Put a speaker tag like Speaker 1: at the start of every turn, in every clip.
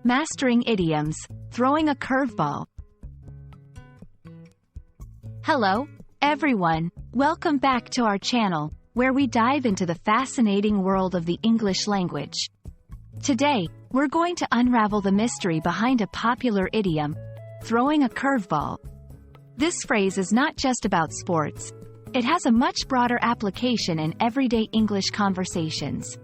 Speaker 1: Mastering idioms, throwing a curveball. Hello, everyone. Welcome back to our channel, where we dive into the fascinating world of the English language. Today, we're going to unravel the mystery behind a popular idiom, throwing a curveball. This phrase is not just about sports. It has a much broader application in everyday English conversations.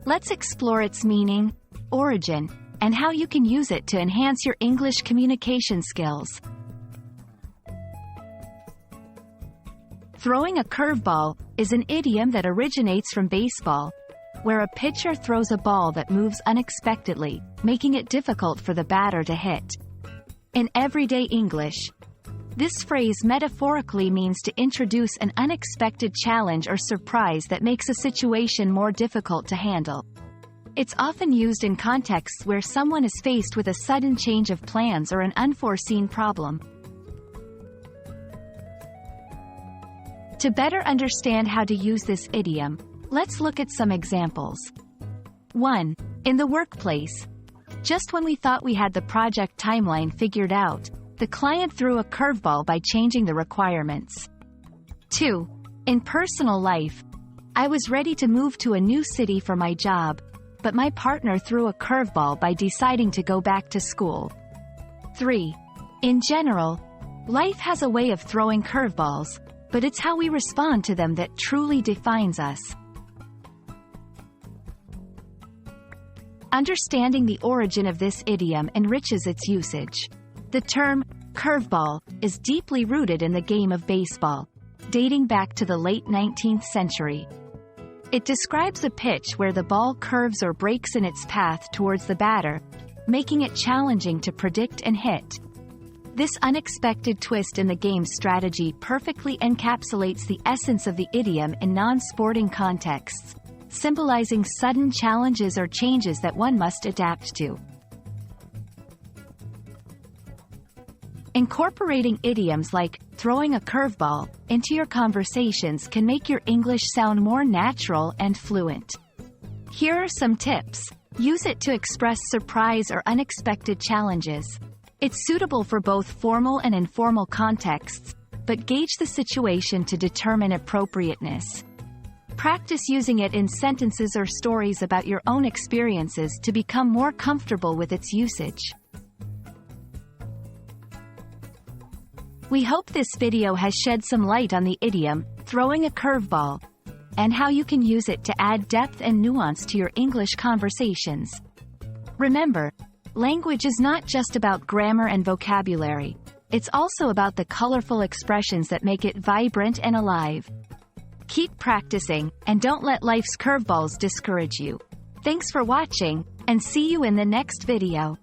Speaker 1: Let's explore its meaning, origin, and how you can use it to enhance your English communication skills. Throwing a curveball is an idiom that originates from baseball, where a pitcher throws a ball that moves unexpectedly, making it difficult for the batter to hit. In everyday English, this phrase metaphorically means to introduce an unexpected challenge or surprise that makes a situation more difficult to handle. It's often used in contexts where someone is faced with a sudden change of plans or an unforeseen problem. To better understand how to use this idiom, let's look at some examples. 1. In the workplace. Just when we thought we had the project timeline figured out, the client threw a curveball by changing the requirements. 2. In personal life. I was ready to move to a new city for my job, but my partner threw a curveball by deciding to go back to school. 3. In general, life has a way of throwing curveballs, but it's how we respond to them that truly defines us. Understanding the origin of this idiom enriches its usage. The term curveball is deeply rooted in the game of baseball, dating back to the late 19th century. It describes a pitch where the ball curves or breaks in its path towards the batter, making it challenging to predict and hit. This unexpected twist in the game's strategy perfectly encapsulates the essence of the idiom in non-sporting contexts, symbolizing sudden challenges or changes that one must adapt to. Incorporating idioms like throwing a curveball into your conversations can make your English sound more natural and fluent. Here are some tips. Use it to express surprise or unexpected challenges. It's suitable for both formal and informal contexts, but gauge the situation to determine appropriateness. Practice using it in sentences or stories about your own experiences to become more comfortable with its usage. We hope this video has shed some light on the idiom, throwing a curveball, and how you can use it to add depth and nuance to your English conversations. Remember, language is not just about grammar and vocabulary. It's also about the colorful expressions that make it vibrant and alive. Keep practicing, and don't let life's curveballs discourage you. Thanks for watching, and see you in the next video.